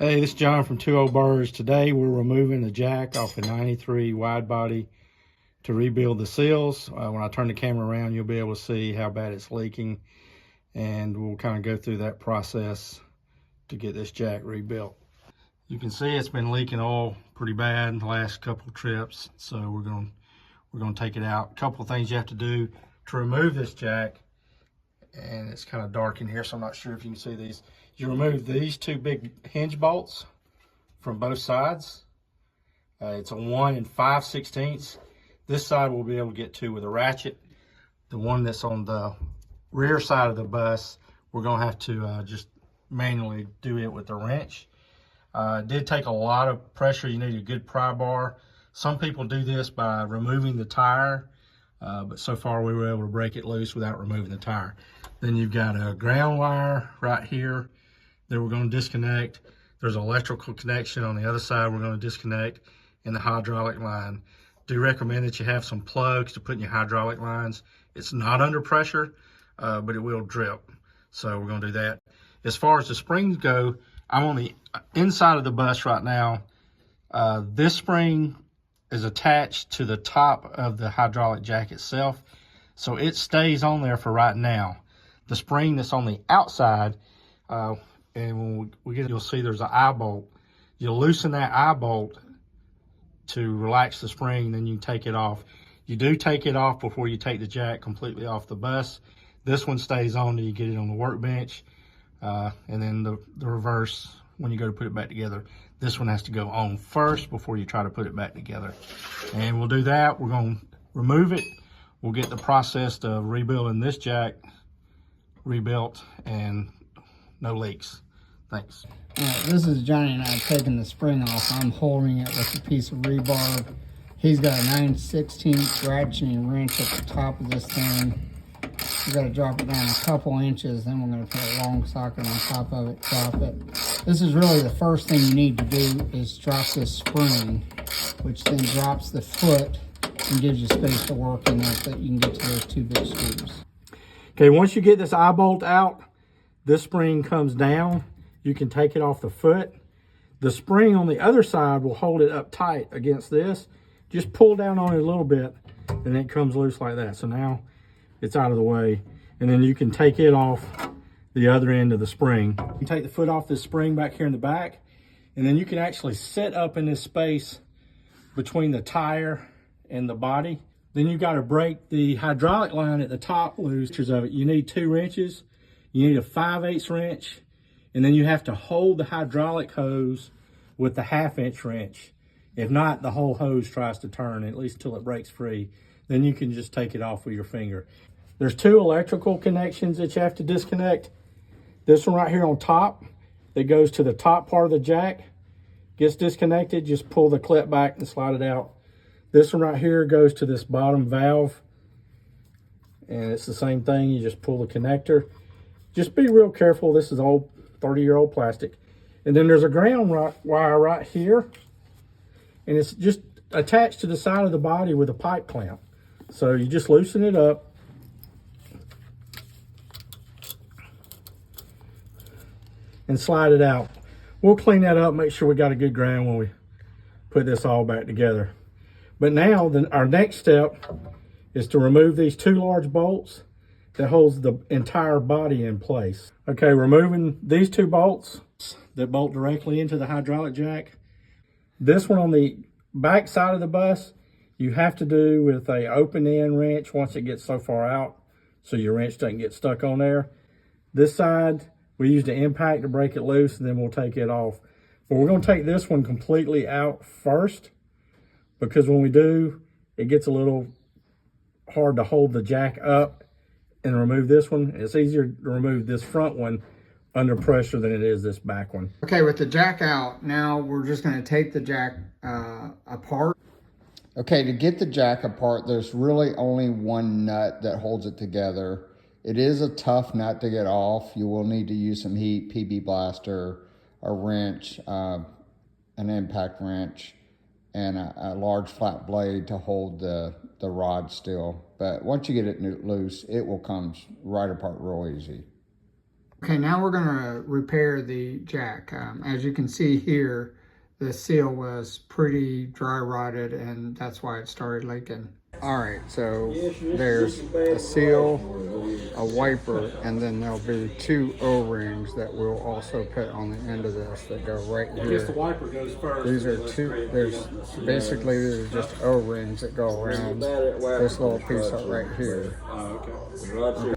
Hey, this is John from Two Old Birds. Today we're removing the jack off a 93 wide body to rebuild the seals. When I turn the camera around, you'll be able to see how bad it's leaking, and we'll kind of go through that process to get this jack rebuilt. You can see it's been leaking oil pretty bad the last couple of trips, so we're going to take it out. A couple of things you have to do to remove this jack, and it's kind of dark in here, so I'm not sure if you can see these. You remove these two big hinge bolts from both sides. It's a 1 5/16. This side we'll be able to get to with a ratchet. The one that's on the rear side of the bus, we're going to have to just manually do it with a wrench. It did take a lot of pressure. You need a good pry bar. Some people do this by removing the tire, but so far we were able to break it loose without removing the tire. Then you've got a ground wire right here that we're going to disconnect. There's an electrical connection on the other side we're going to disconnect, and the hydraulic line. Do recommend that you have some plugs to put in your hydraulic lines. It's not under pressure, but it will drip. So we're going to do that. As far as the springs go, I'm on the inside of the bus right now. This spring is attached to the top of the hydraulic jack itself, so it stays on there for right now. The spring that's on the outside, and when we get it, you'll see there's an eye bolt. You'll loosen that eye bolt to relax the spring, then you take it off. You do take it off before you take the jack completely off the bus. This one stays on till you get it on the workbench, and then the reverse, when you go to put it back together, this one has to go on first before you try to put it back together. And we'll do that. We're going to remove it. We'll get the process of rebuilding this jack rebuilt and no leaks. Thanks. This is Johnny and I taking the spring off. I'm holding it with a piece of rebar. He's got a 9/16 ratcheting wrench at the top of this thing. We got to drop it down a couple inches, then we're going to put a long socket on top of it, drop it. This is really the first thing you need to do, is drop this spring, which then drops the foot and gives you space to work in there so that you can get to those two big screws. Okay, once you get this eye bolt out, this spring comes down. You can take it off the foot. The spring on the other side will hold it up tight against this. Just pull down on it a little bit, and it comes loose like that. So now it's out of the way. And then you can take it off the other end of the spring. You take the foot off this spring back here in the back, and then you can actually sit up in this space between the tire and the body. Then you've got to break the hydraulic line at the top loose of it. You need 2 wrenches. You need a 5/8 wrench, and then you have to hold the hydraulic hose with the 1/2 wrench. If not, the whole hose tries to turn, at least until it breaks free. Then you can just take it off with your finger. There's 2 electrical connections that you have to disconnect. This one right here on top that goes to the top part of the jack gets disconnected. Just pull the clip back and slide it out. This one right here goes to this bottom valve, and it's the same thing. You just pull the connector. Just be real careful. This is old 30-year-old plastic. And then there's a ground wire right here, and it's just attached to the side of the body with a pipe clamp. So you just loosen it up. And slide it out. We'll clean that up, make sure we got a good ground when we put this all back together. But now, our next step is to remove these 2 large bolts that holds the entire body in place. Okay, removing these 2 bolts that bolt directly into the hydraulic jack. This one on the back side of the bus, you have to do with a open end wrench once it gets so far out, so your wrench doesn't get stuck on there. This side, we use the impact to break it loose, and then we'll take it off. But we're going to take this one completely out first, because when we do, it gets a little hard to hold the jack up and remove this one. It's easier to remove this front one under pressure than it is this back one. Okay, with the jack out, now we're just going to take the jack apart. Okay, to get the jack apart, there's really only one nut that holds it together. It is a tough nut to get off. You will need to use some heat, PB blaster, a wrench, an impact wrench, and a large flat blade to hold the rod still. But once you get it loose, it will come right apart real easy. Okay, now we're gonna repair the jack. As you can see here, the seal was pretty dry rotted and that's why it started leaking. All right, so there's a seal, a wiper, and then there'll be 2 O-rings that we'll also put on the end of this that go right here. I guess the wiper goes first. These are these are just O-rings that go around this little piece right here. Okay.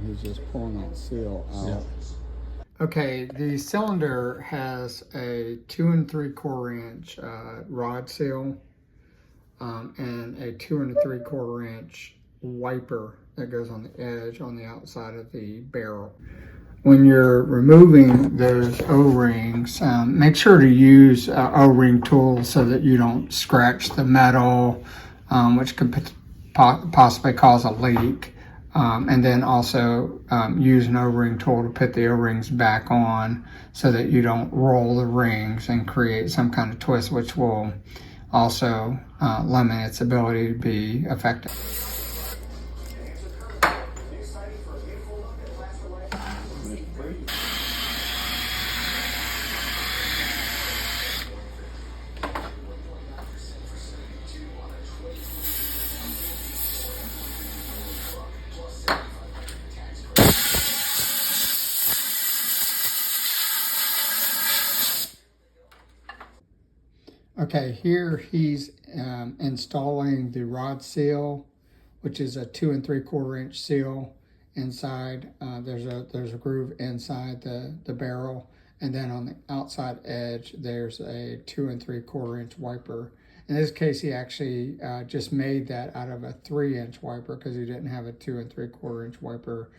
He's just pulling that seal out. Yeah. Okay, the cylinder has a 2 3/4 inch rod seal and a 2 3/4 inch wiper that goes on the edge on the outside of the barrel. When you're removing those O-rings, make sure to use O-ring tools so that you don't scratch the metal, which could possibly cause a leak. And then also use an O-ring tool to put the O-rings back on so that you don't roll the rings and create some kind of twist, which will also limit its ability to be effective. Okay, here he's installing the rod seal, which is a 2 3/4 inch seal inside. There's a groove inside the barrel, and then on the outside edge there's a 2 3/4 inch wiper. In this case, he actually just made that out of a 3-inch wiper because he didn't have a 2 3/4 inch wiper.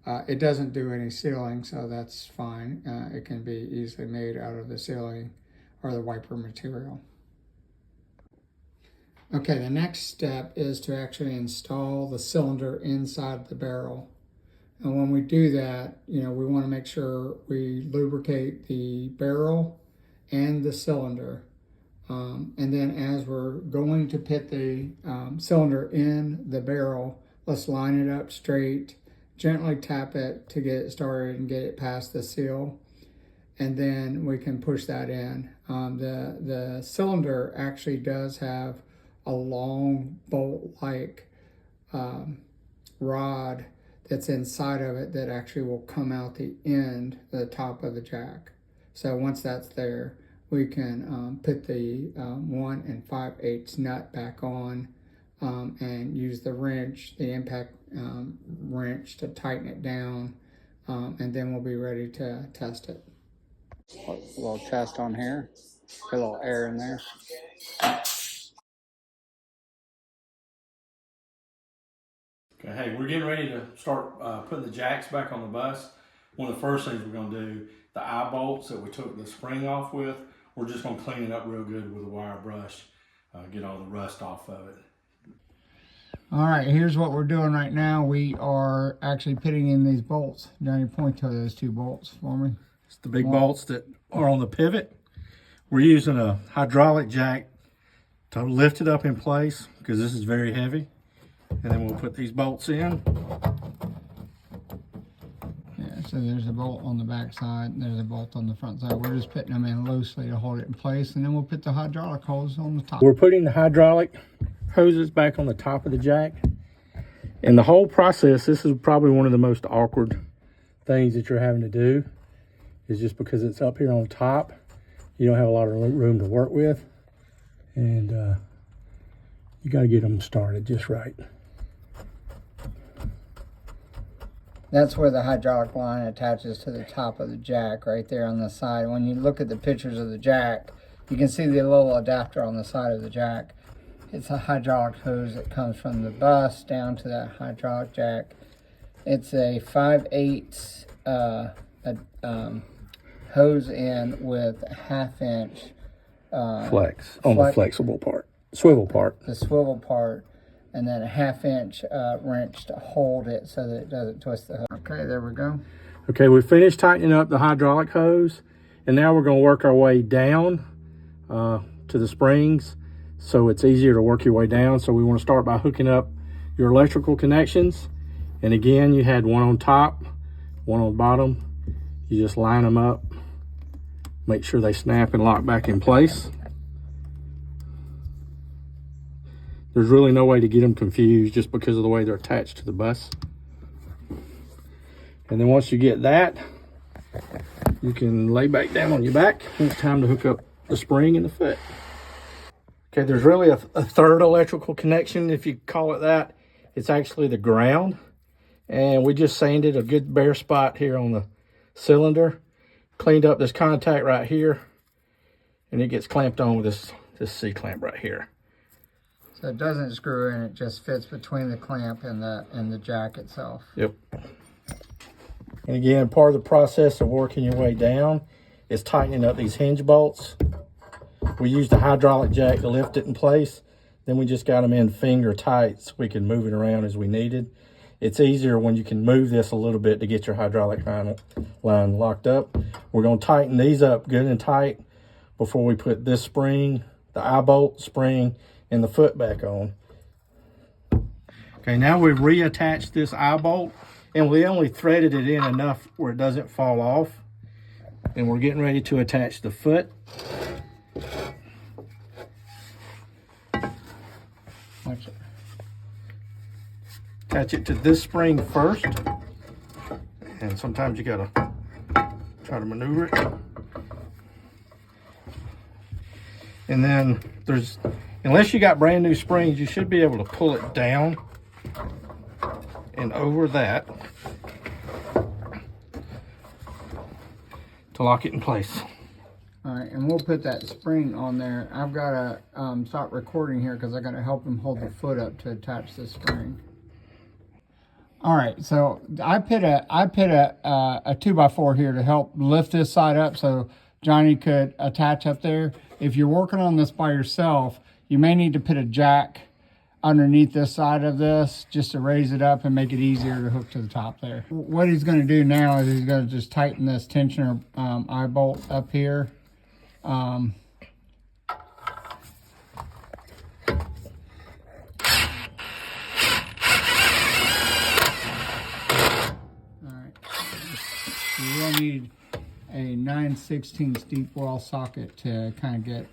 It doesn't do any sealing, so that's fine. It can be easily made out of the sealing or the wiper material. Okay, the next step is to actually install the cylinder inside the barrel. And when we do that, we want to make sure we lubricate the barrel and the cylinder. And then as we're going to put the cylinder in the barrel, let's line it up straight, gently tap it to get it started and get it past the seal. And then we can push that in. The cylinder actually does have a long bolt-like rod that's inside of it that actually will come out the top of the jack. So once that's there, we can put the 1 5/8 nut back on and use the wrench, the impact wrench, to tighten it down, and then we'll be ready to test it. A little test on here, put a little air in there. Okay, hey, we're getting ready to start putting the jacks back on the bus. One of the first things we're going to do, the eye bolts that we took the spring off with, we're just going to clean it up real good with a wire brush, get all the rust off of it. All right, here's what we're doing right now. We are actually putting in these bolts. Johnny, point to those 2 bolts for me. It's the big bolts that are on the pivot. We're using a hydraulic jack to lift it up in place because this is very heavy. And then we'll put these bolts in. Yeah, so there's a bolt on the back side, and there's a bolt on the front side. We're just putting them in loosely to hold it in place, and then we'll put the hydraulic hose on the top. We're putting the hydraulic hoses back on the top of the jack. And the whole process, this is probably one of the most awkward things that you're having to do, is just because it's up here on top, you don't have a lot of room to work with. And you got to get them started just right. That's where the hydraulic line attaches to the top of the jack, right there on the side. When you look at the pictures of the jack, you can see the little adapter on the side of the jack. It's a hydraulic hose that comes from the bus down to that hydraulic jack. It's a 5/8 hose in with a 1/2 inch flex on the flexible part, swivel part. The swivel part, and then a 1/2 inch wrench to hold it so that it doesn't twist the hose. Okay, there we go. Okay, we finished tightening up the hydraulic hose, and now we're going to work our way down to the springs so it's easier to work your way down. So we want to start by hooking up your electrical connections. And again, you had one on top, one on the bottom. You just line them up, make sure they snap and lock back in place. There's really no way to get them confused just because of the way they're attached to the bus. And then once you get that, you can lay back down on your back. It's time to hook up the spring and the foot. Okay, there's really a third electrical connection, if you call it that. It's actually the ground. And we just sanded a good bare spot here on the cylinder. Cleaned up this contact right here. And it gets clamped on with this C-clamp right here. So it doesn't screw in, it just fits between the clamp and the jack itself. Yep. And again, part of the process of working your way down is tightening up these hinge bolts. We used a hydraulic jack to lift it in place. Then we just got them in finger tight so we can move it around as we needed. It's easier when you can move this a little bit to get your hydraulic line locked up. We're going to tighten these up good and tight before we put this spring, the eye bolt, spring, and the foot back on. Okay, now we've reattached this eye bolt, and we only threaded it in enough where it doesn't fall off. And we're getting ready to attach the foot. Attach it to this spring first. And sometimes you gotta try to maneuver it. And then unless you got brand new springs, you should be able to pull it down and over that to lock it in place. All right, and we'll put that spring on there. I've got to stop recording here because I got to help him hold the foot up to attach the spring. All right, so I put a 2x4 here to help lift this side up so Johnny could attach up there. If you're working on this by yourself, you may need to put a jack underneath this side of this just to raise it up and make it easier to hook to the top there. What he's going to do now is he's going to just tighten this tensioner eye bolt up here. All right, you will need a 9/16 deep well socket to kind of get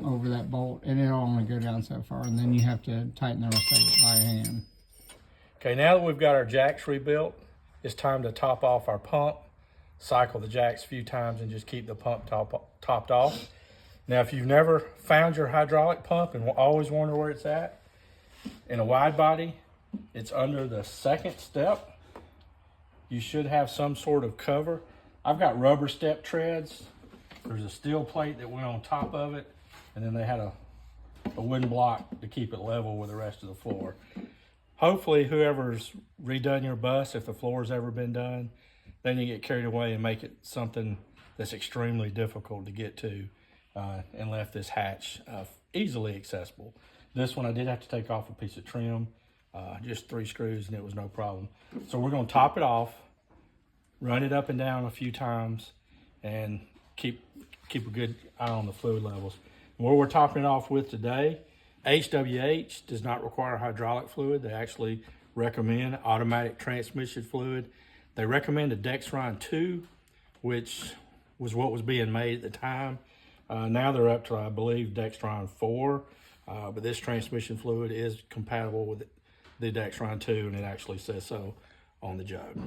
over that bolt, and it'll only go down so far, and then you have to tighten the rest of it by hand. Okay, now that we've got our jacks rebuilt, it's time to top off our pump, cycle the jacks a few times, and just keep the pump topped off. Now, if you've never found your hydraulic pump and always wonder where it's at, in a wide body, it's under the second step. You should have some sort of cover. I've got rubber step treads. There's a steel plate that went on top of it, and then they had a wooden block to keep it level with the rest of the floor. Hopefully, whoever's redone your bus, if the floor's ever been done, then you get carried away and make it something that's extremely difficult to get to and left this hatch easily accessible. This one I did have to take off a piece of trim, just 3 screws, and it was no problem. So we're going to top it off, run it up and down a few times, and keep a good eye on the fluid levels. And what we're topping it off with today, HWH does not require hydraulic fluid. They actually recommend automatic transmission fluid. They recommend a Dexron 2, which was what was being made at the time. Now they're up to, I believe, Dexron 4, but this transmission fluid is compatible with the Dexron 2, and it actually says so on the jug.